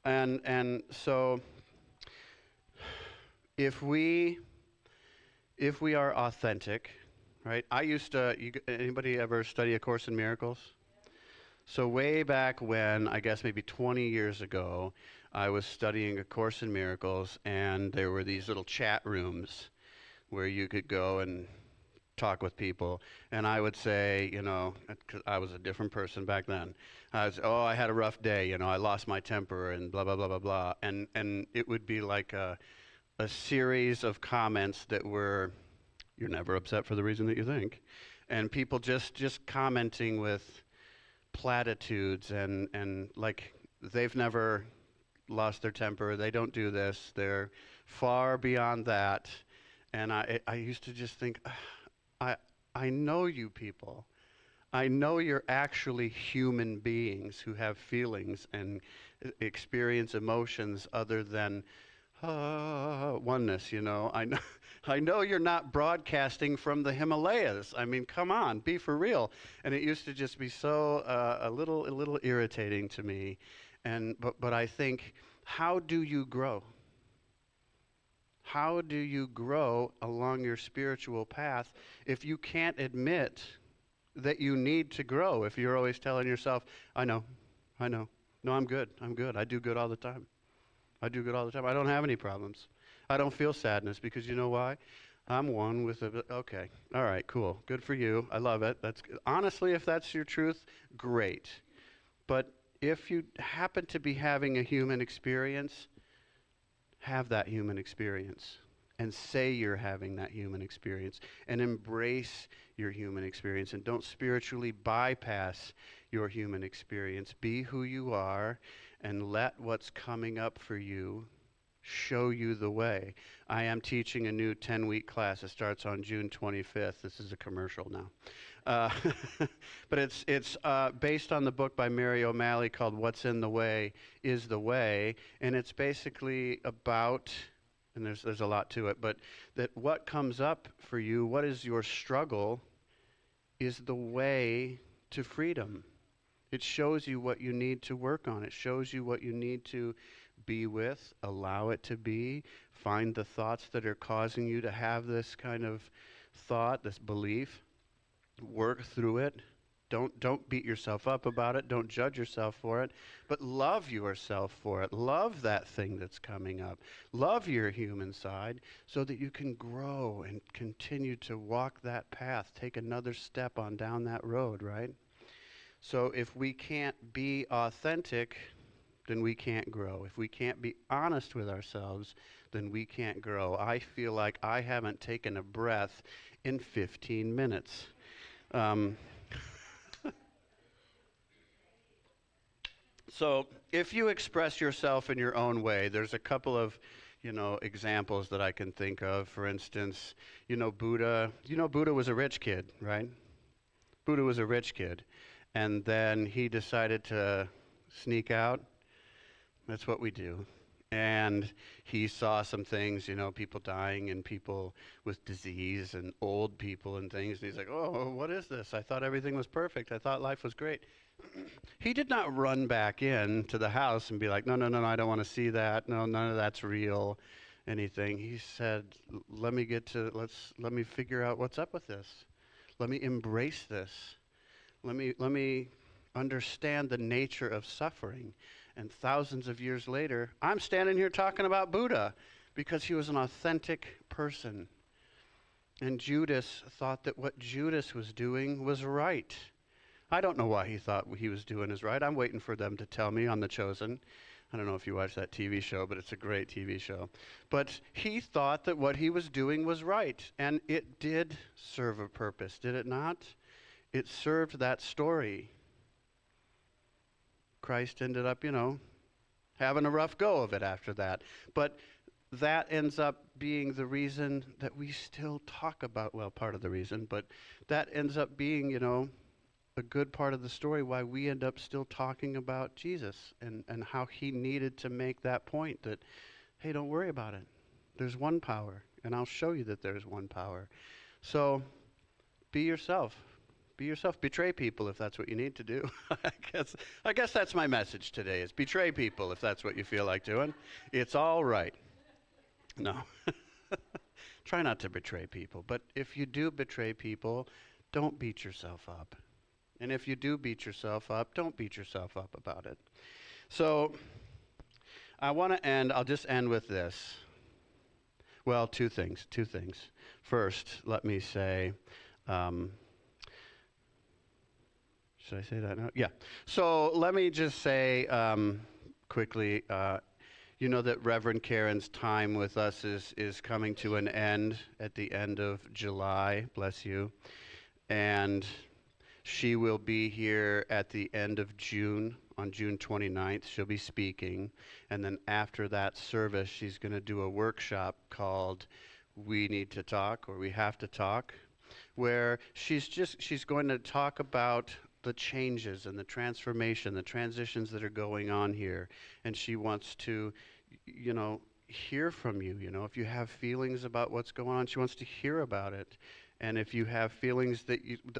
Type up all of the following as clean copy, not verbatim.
And so if we are authentic, right? I used to. Anybody ever study A Course in Miracles? So way back when, I guess maybe 20 years ago, I was studying A Course in Miracles, and there were these little chat rooms where you could go and talk with people. And I would say, 'cause I was a different person back then. Oh, I had a rough day, I lost my temper and blah, blah, blah, blah, blah. And it would be like a series of comments that were, you're never upset for the reason that you think. And people just commenting with platitudes and like they've never lost their temper, they don't do this, they're far beyond that. And I used to just think, I I know you people. I know you're actually human beings who have feelings and experience emotions other than oneness, I know, I know you're not broadcasting from the Himalayas. I mean, come on, be for real. And it used to just be so a little irritating to me. But I think, how do you grow? How do you grow along your spiritual path if you can't admit that you need to grow? If you're always telling yourself, I know, no, I'm good, I do good all the time. I do good all the time. I don't have any problems. I don't feel sadness because you know why? I'm one with okay. All right, cool. Good for you. I love it. That's honestly, if that's your truth, great. But if you happen to be having a human experience, have that human experience and say you're having that human experience and embrace your human experience and don't spiritually bypass your human experience. Be who you are and let what's coming up for you show you the way. I am teaching a new 10-week class. It starts on June 25th. This is a commercial now. But it's based on the book by Mary O'Malley called What's in the Way is the Way. And it's basically about, and there's a lot to it, but that what comes up for you, what is your struggle, is the way to freedom. It shows you what you need to work on. It shows you what you need to be with, allow it to be, find the thoughts that are causing you to have this kind of thought, this belief, work through it. Don't beat yourself up about it. Don't judge yourself for it, but love yourself for it. Love that thing that's coming up. Love your human side so that you can grow and continue to walk that path, take another step on down that road, right? So if we can't be authentic, then we can't grow. If we can't be honest with ourselves, then we can't grow. I feel like I haven't taken a breath in 15 minutes. So if you express yourself in your own way, there's a couple of examples that I can think of. For instance, Buddha. Buddha was a rich kid, right? Buddha was a rich kid. And then he decided to sneak out. That's what we do. And he saw some things, people dying and people with disease and old people and things. And he's like, oh, what is this? I thought everything was perfect. I thought life was great. He did not run back in to the house and be like, no, I don't want to see that. No, none of that's real, anything. He said, let me figure out what's up with this. Let me embrace this. Let me understand the nature of suffering. And thousands of years later, I'm standing here talking about Buddha because he was an authentic person. And Judas thought that what Judas was doing was right. I don't know why he thought what he was doing is right. I'm waiting for them to tell me on The Chosen. I don't know if you watch that TV show, but it's a great TV show. But he thought that what he was doing was right. And it did serve a purpose, did it not? It served that story. Christ ended up, having a rough go of it after that. But that ends up being the reason that we still talk about, well, part of the reason, but that ends up being, a good part of the story why we end up still talking about Jesus and how he needed to make that point that, hey, don't worry about it. There's one power, and I'll show you that there's one power. So be yourself. Be yourself. Betray people if that's what you need to do. I guess that's my message today is betray people if that's what you feel like doing. It's all right. No. Try not to betray people. But if you do betray people, don't beat yourself up. And if you do beat yourself up, don't beat yourself up about it. So I want to end, I'll just end with this. Well, two things. First, let me say, should I say that now? Yeah. So let me just say quickly, you know that Reverend Karen's time with us is coming to an end at the end of July. Bless you. And she will be here at the end of June, on June 29th. She'll be speaking. And then after that service, she's going to do a workshop called We Need to Talk, or We Have to Talk, where she's going to talk about the changes and the transformation, the transitions that are going on here. And she wants to, hear from you. If you have feelings about what's going on, she wants to hear about it. And if you have feelings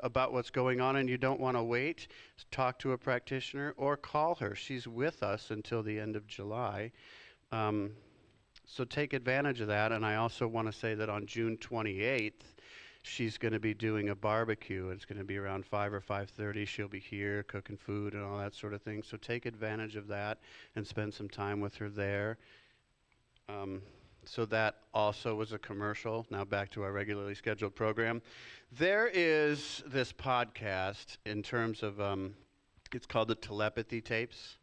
about what's going on and you don't want to wait, talk to a practitioner or call her. She's with us until the end of July. So take advantage of that. And I also want to say that on June 28th, she's going to be doing a barbecue. It's going to be around 5 or 5:30. She'll be here cooking food and all that sort of thing. So take advantage of that and spend some time with her there. So that also was a commercial. Now back to our regularly scheduled program. There is this podcast in terms of, it's called the Telepathy Tapes.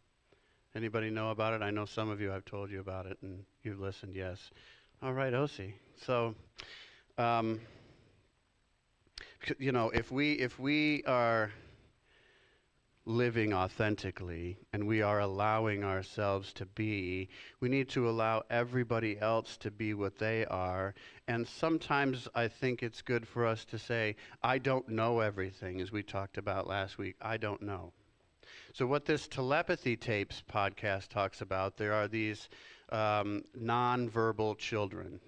Anybody know about it? I know some of you, I've told you about it and you've listened, yes. All right, Osi. So, if we are living authentically and we are allowing ourselves to be, we need to allow everybody else to be what they are. And sometimes I think it's good for us to say, I don't know everything, as we talked about last week. I don't know. So what this Telepathy Tapes podcast talks about, there are these nonverbal children.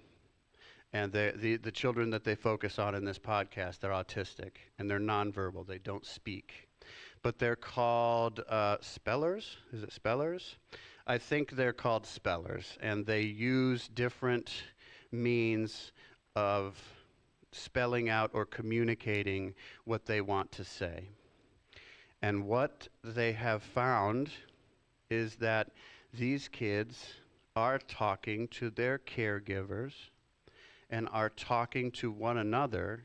And the children that they focus on in this podcast, they're autistic and they're nonverbal. They don't speak. But they're called spellers. Is it spellers? I think they're called spellers. And they use different means of spelling out or communicating what they want to say. And what they have found is that these kids are talking to their caregivers and are talking to one another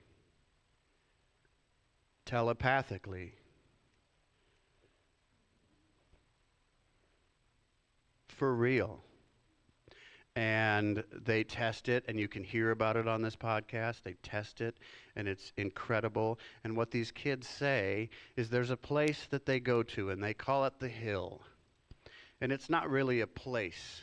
telepathically. For real. And they test it, and you can hear about it on this podcast. They test it, and it's incredible. And what these kids say is there's a place that they go to, and they call it the Hill. And it's not really a place.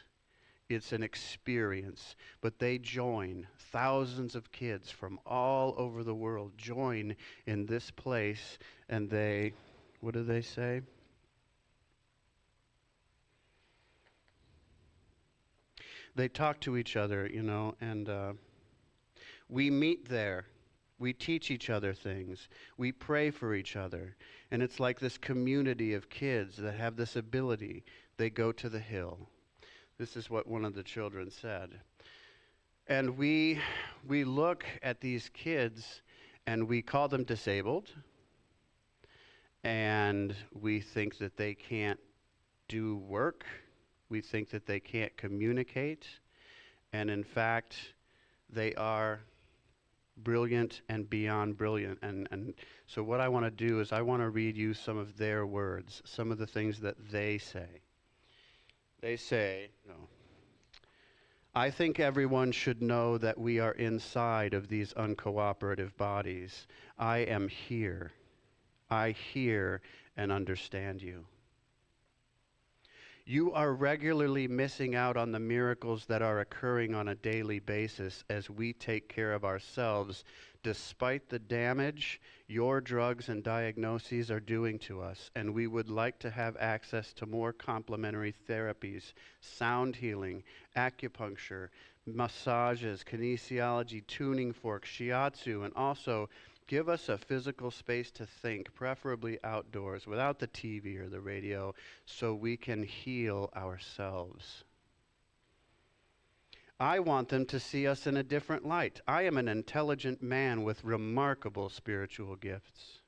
It's an experience. But they join. Thousands of kids from all over the world join in this place, and they, what do they say? They talk to each other, and we meet there. We teach each other things. We pray for each other. And it's like this community of kids that have this ability. They go to the Hill. This is what one of the children said. And we look at these kids and we call them disabled. And we think that they can't do work. We think that they can't communicate. And in fact, they are brilliant and beyond brilliant. And so what I want to do is I want to read you some of their words, some of the things that they say. They say, I think everyone should know that we are inside of these uncooperative bodies. I am here. I hear and understand you. You are regularly missing out on the miracles that are occurring on a daily basis as we take care of ourselves, despite the damage your drugs and diagnoses are doing to us. And we would like to have access to more complementary therapies, sound healing, acupuncture, massages, kinesiology, tuning forks, shiatsu, and also Give us a physical space to think, preferably outdoors, without the TV or the radio, so we can heal ourselves. I want them to see us in a different light. I am an intelligent man with remarkable spiritual gifts.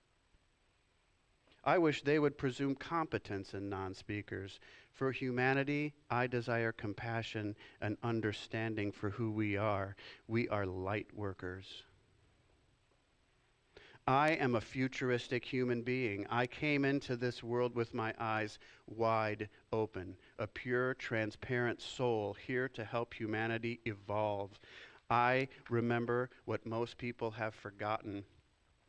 I wish they would presume competence in non-speakers. For humanity, I desire compassion and understanding for who we are. We are light workers. I am a futuristic human being. I came into this world with my eyes wide open, a pure, transparent soul here to help humanity evolve. I remember what most people have forgotten,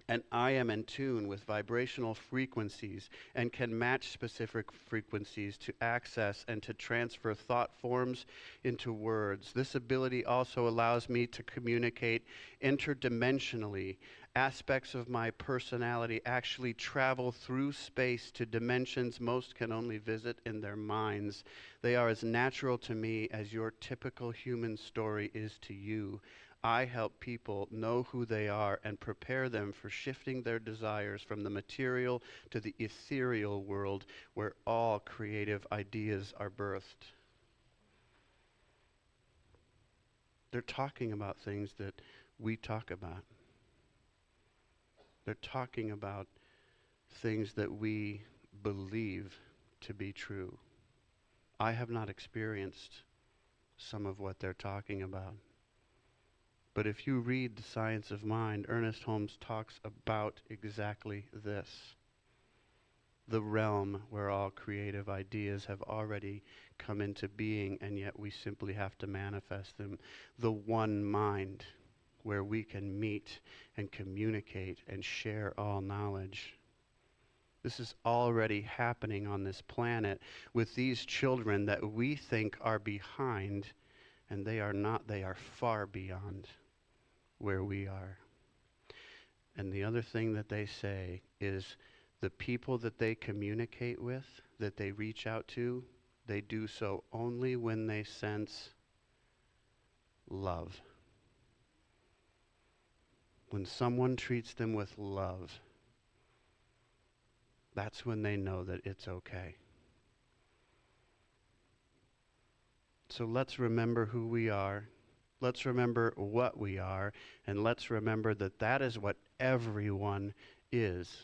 and I am in tune with vibrational frequencies and can match specific frequencies to access and to transfer thought forms into words. This ability also allows me to communicate interdimensionally. Aspects of my personality actually travel through space to dimensions most can only visit in their minds. They are as natural to me as your typical human story is to you. I help people know who they are and prepare them for shifting their desires from the material to the ethereal world where all creative ideas are birthed. They're talking about things that we talk about. They're talking about things that we believe to be true. I have not experienced some of what they're talking about. But if you read The Science of Mind, Ernest Holmes talks about exactly this. The realm where all creative ideas have already come into being, and yet we simply have to manifest them. The one mind where we can meet and communicate and share all knowledge. This is already happening on this planet with these children that we think are behind, and they are not. They are far beyond where we are. And the other thing that they say is the people that they communicate with, that they reach out to, they do so only when they sense love. When someone treats them with love, that's when they know that it's okay. So let's remember who we are. Let's remember what we are. And let's remember that that is what everyone is.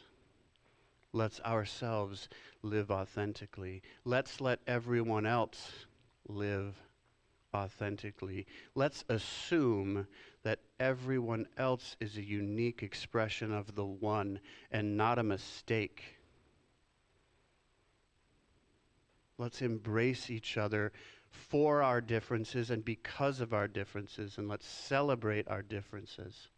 Let's ourselves live authentically. Let's let everyone else live authentically. Let's assume that everyone else is a unique expression of the one and not a mistake. Let's embrace each other for our differences and because of our differences, and let's celebrate our differences.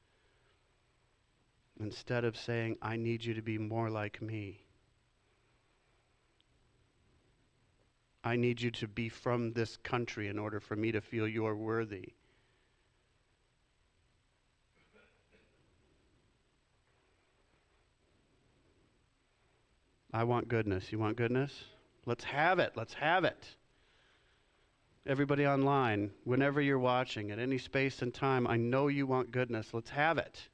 Instead of saying, I need you to be more like me. I need you to be from this country in order for me to feel you're worthy. I want goodness. You want goodness? Let's have it. Let's have it. Everybody online, whenever you're watching, at any space and time, I know you want goodness. Let's have it.